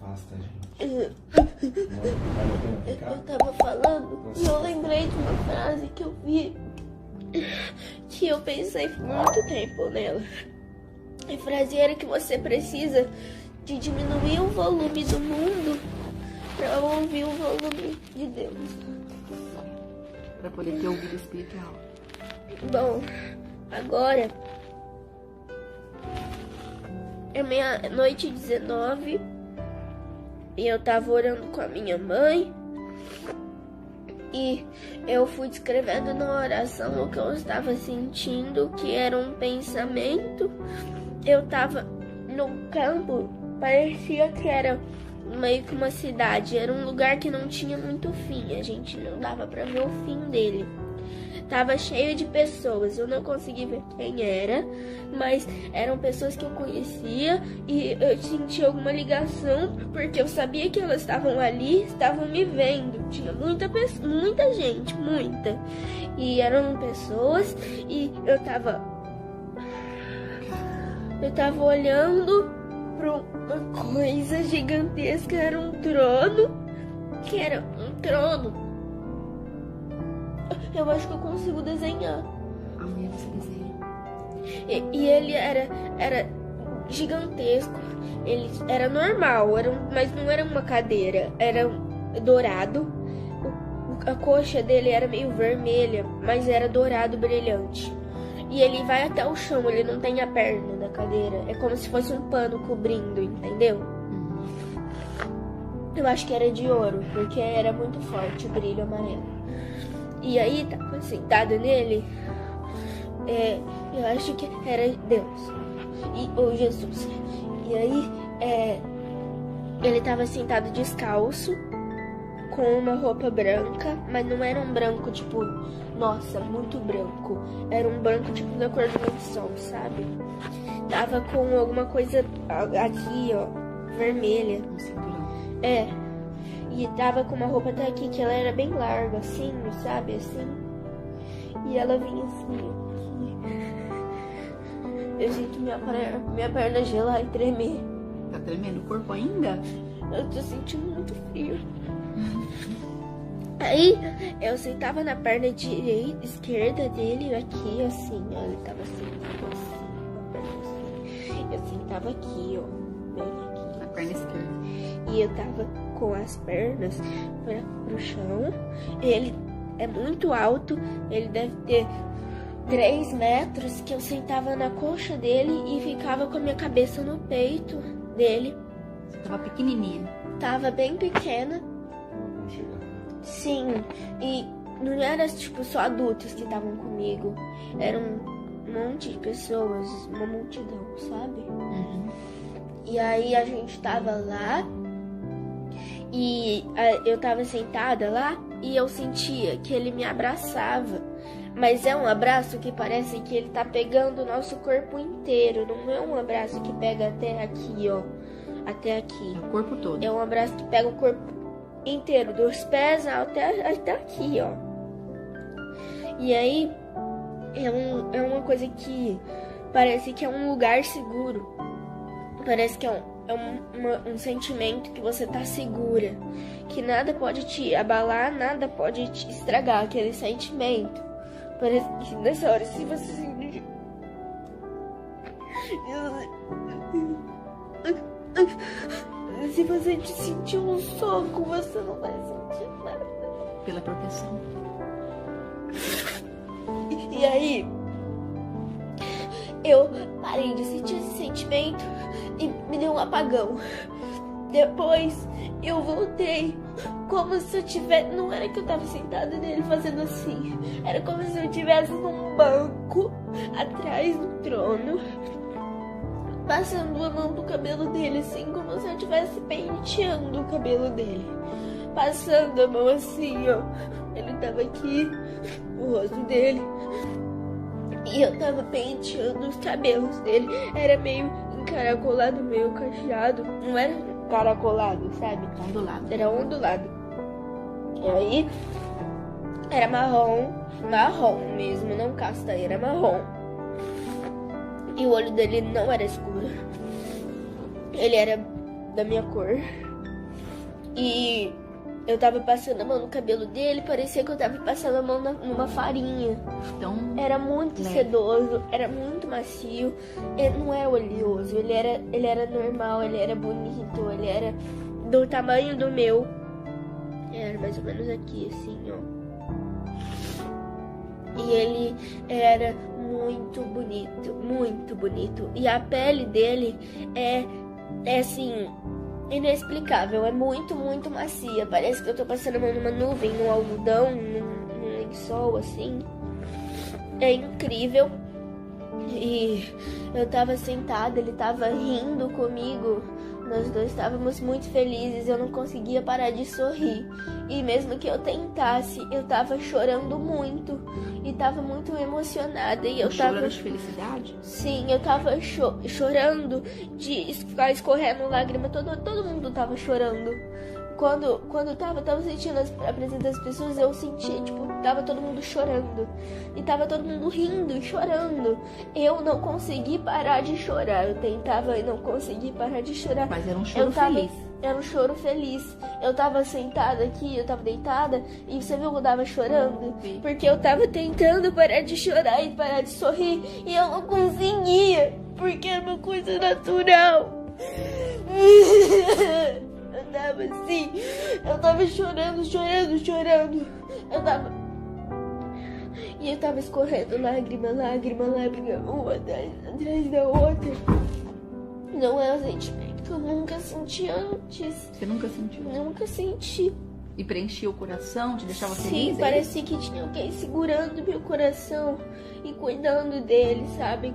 Afasta, gente. Eu tava falando e eu lembrei de uma frase que eu vi, que eu pensei por muito tempo nela. A frase era que você precisa de diminuir o volume do mundo para ouvir o volume de Deus. Para poder ter ouvido espiritual. Bom, agora é meia-noite 19 e eu tava orando com a minha mãe e eu fui descrevendo na oração o que eu estava sentindo, que era um pensamento. Eu tava num campo, parecia que era meio que uma cidade, era um lugar que não tinha muito fim, a gente não dava pra ver o fim dele. Tava cheio de pessoas, eu não consegui ver quem era, mas eram pessoas que eu conhecia e eu senti alguma ligação, porque eu sabia que elas estavam ali, estavam me vendo. Tinha muita gente, muita. E eram pessoas e eu tava olhando para uma coisa gigantesca, era um trono, que era um trono. Eu acho que eu consigo desenhar. Amanhã você desenha. E ele era gigantesco. Ele era normal, mas não era uma cadeira. Era dourado. A coxa dele era meio vermelha, mas era dourado brilhante. E ele vai até o chão, ele não tem a perna da cadeira. É como se fosse um pano cobrindo, entendeu? Eu acho que era de ouro, porque era muito forte o brilho amarelo. E aí, tava sentado nele, eu acho que era Deus, ou Jesus. E aí, ele tava sentado descalço, com uma roupa branca, mas não era um branco tipo, nossa, muito branco. Era um branco tipo da cor do sol, sabe? Tava com alguma coisa aqui, ó, vermelha. Um cinturão. E tava com uma roupa até aqui, que ela era bem larga, assim, sabe, assim. E ela vinha assim, aqui. Eu sinto minha perna gelar e tremer. Tá tremendo o corpo ainda? Eu tô sentindo muito frio. Aí, eu sentava na perna esquerda dele, aqui, assim, ó. Ele tava sentado assim. Eu sentava aqui, ó, bem aqui. Na perna esquerda. E eu tava com as pernas pro chão. Ele é muito alto, ele deve ter 3 metros, que eu sentava na coxa dele e ficava com a minha cabeça no peito dele. Você tava pequenininha. Tava bem pequena. Sim, e não era tipo só adultos que estavam comigo. Era um monte de pessoas, uma multidão, sabe? E aí a gente tava lá e eu tava sentada lá e eu sentia que ele me abraçava. Mas é um abraço que parece que ele tá pegando o nosso corpo inteiro. Não é um abraço que pega até aqui, ó. Até aqui. É o corpo todo. É um abraço que pega o corpo inteiro, dos pés até aqui, ó. E aí é uma coisa que parece que é um lugar seguro. Parece que é um sentimento que você tá segura, que nada pode te abalar, nada pode te estragar aquele sentimento. Parece que nessa hora, se você sentir, se você te sentir um soco, você não vai sentir nada. Pela proteção. E aí, eu parei de sentir esse sentimento e me deu um apagão. Depois eu voltei, como se eu tivesse... Não era que eu tava sentada nele fazendo assim. Era como se eu estivesse num banco, atrás do trono, passando a mão do cabelo dele, assim, como se eu estivesse penteando o cabelo dele. Passando a mão assim, ó. Ele tava aqui, o rosto dele. E eu tava penteando os cabelos dele. Era meio encaracolado, meio cacheado. Não era encaracolado, sabe? Ondulado. Era ondulado. E aí, era marrom mesmo, não castanho, era marrom. E o olho dele não era escuro. Ele era da minha cor. E eu tava passando a mão no cabelo dele, parecia que eu tava passando a mão numa farinha. Então, Era muito leve. sedoso, era muito macio. Ele não é oleoso, ele era normal, ele era bonito, ele era do tamanho do meu. Era mais ou menos aqui, assim, ó. E ele era muito bonito, muito bonito. E a pele dele é assim, inexplicável, é muito, muito macia. Parece que eu tô passando a mão numa nuvem, num algodão, num lençol, assim. É incrível. E eu tava sentada, ele tava rindo comigo. Nós dois estávamos muito felizes, eu não conseguia parar de sorrir. E mesmo que eu tentasse, eu tava chorando muito. E tava muito emocionada. E eu choro tava de felicidade? Sim, eu tava chorando de ficar escorrendo lágrima. Todo mundo tava chorando. Quando eu tava sentindo a presença das pessoas, eu senti, tipo, tava todo mundo chorando. E tava todo mundo rindo e chorando. Eu não consegui parar de chorar. Eu tentava e não consegui parar de chorar. Mas era um choro feliz. Era um choro feliz. Eu tava sentada aqui, eu tava deitada, e você viu que eu tava chorando? Sim. Porque eu tava tentando parar de chorar e parar de sorrir, e eu não conseguia, porque é uma coisa natural. Eu tava assim, eu tava chorando. E eu tava escorrendo lágrima, uma atrás da outra. Não é um sentimento que eu nunca senti antes. Você nunca sentiu? Nunca senti. E preenchia o coração, te deixava Sim, feliz? parecia que tinha alguém segurando meu coração e cuidando dele, sabe?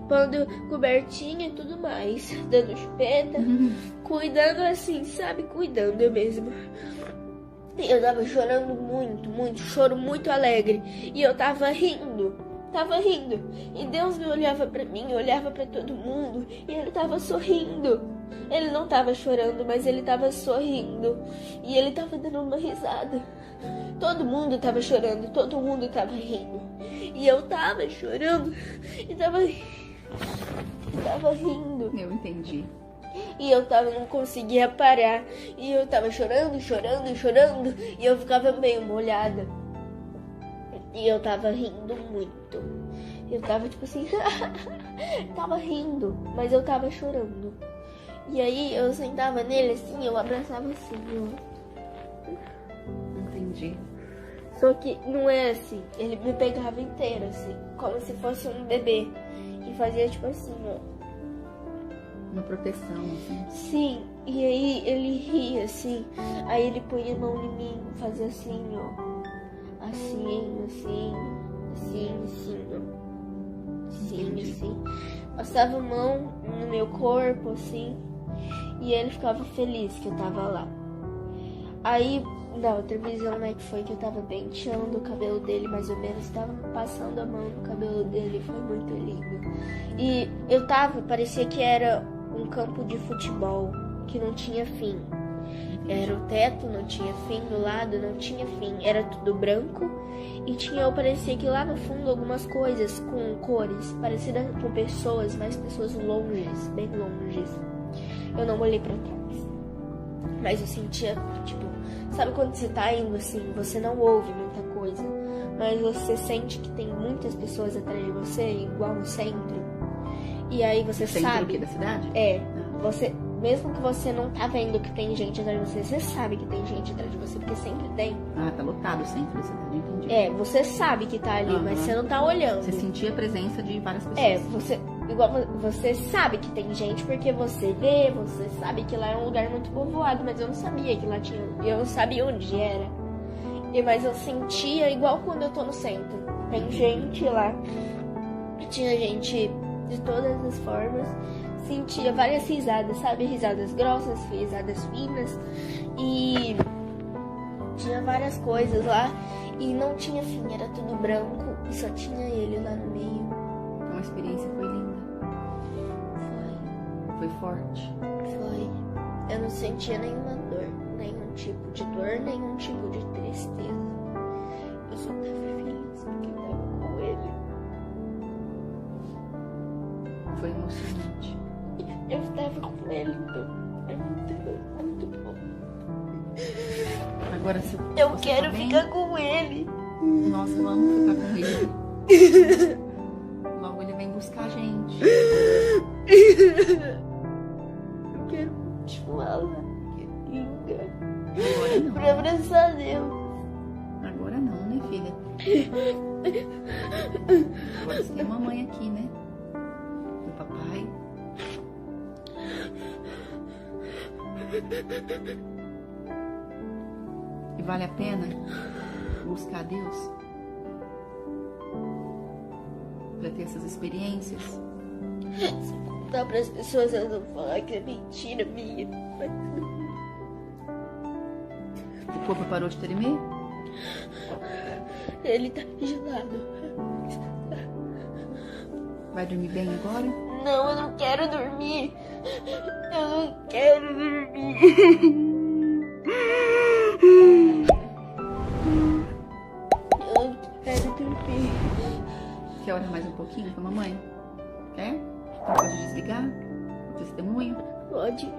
Pondo cobertinha e tudo mais, dando chupeta, cuidando assim, sabe? Cuidando mesmo. E eu tava chorando muito, choro muito alegre. E eu tava rindo. E Deus me olhava pra mim, olhava pra todo mundo, e ele tava sorrindo. Ele não tava chorando, mas ele tava sorrindo. E ele tava dando uma risada. Todo mundo tava chorando, todo mundo tava rindo. E eu tava chorando e tava rindo. Eu entendi. E eu não conseguia parar. E eu tava chorando. E eu ficava meio molhada. E eu tava rindo muito. Eu tava tipo assim, tava rindo, mas eu tava chorando. E aí eu sentava nele assim, eu abraçava assim, ó. Entendi. Só que não é assim, ele me pegava inteiro assim, como se fosse um bebê. E fazia tipo assim, ó. Uma proteção, assim. Sim, e aí ele ria assim, aí ele punha a mão em mim, fazia assim, ó. Assim, ó. Assim. Passava a mão no meu corpo, assim. E ele ficava feliz que eu tava lá. Aí, na outra visão, né, que foi que eu tava penteando o cabelo dele, mais ou menos. Tava passando a mão no cabelo dele, foi muito lindo. E parecia que era um campo de futebol, que não tinha fim. Era o teto, não tinha fim, do lado não tinha fim, era tudo branco e parecia que lá no fundo algumas coisas com cores, parecidas com pessoas, mas pessoas longes, bem longes. Eu não olhei pra trás, mas eu sentia, tipo, sabe quando você tá indo assim, você não ouve muita coisa, mas você sente que tem muitas pessoas atrás de você, igual no centro, e aí você centro sabe... Aqui da cidade? É, você... Mesmo que você não tá vendo que tem gente atrás de você, você sabe que tem gente atrás de você, porque sempre tem. Ah, tá lotado o centro da cidade, entendi. É, você sabe que tá ali, mas você não tá olhando. Você sentia a presença de várias pessoas. É, você sabe que tem gente porque você vê, você sabe que lá é um lugar muito povoado, mas eu não sabia que lá tinha, eu não sabia onde era. Mas eu sentia igual quando eu tô no centro. Tem gente lá, tinha gente de todas as formas. Sentia várias risadas, sabe? Risadas grossas, risadas finas. E tinha várias coisas lá. E não tinha fim, era tudo branco. E só tinha ele lá no meio. Então a experiência foi linda. Foi forte. Foi. Eu não sentia nenhuma dor. Nenhum tipo de dor, nenhum tipo de tristeza. Eu só tava feliz porque eu tava com ele. Foi emocionante. Eu estava com ele, então é muito bom. Agora, se Eu você quero tá bem, ficar com ele. Nossa, vamos ficar com ele. Logo ele vem buscar a gente. Eu quero continuar lá. Linda. Agora não. Pra abraçar Deus. Agora não, né, filha? Agora você tem a mamãe aqui, né? O papai. E vale a pena buscar Deus para ter essas experiências? Se contar pras pessoas, elas vão falar que é mentira minha. Mas O corpo parou de tremer? ele tá gelado. Vai dormir bem agora? Não, eu não quero dormir. Eu não quero dormir. Eu não quero dormir. Quer orar mais um pouquinho com a mamãe? Quer? Então pode desligar o testemunho? Pode.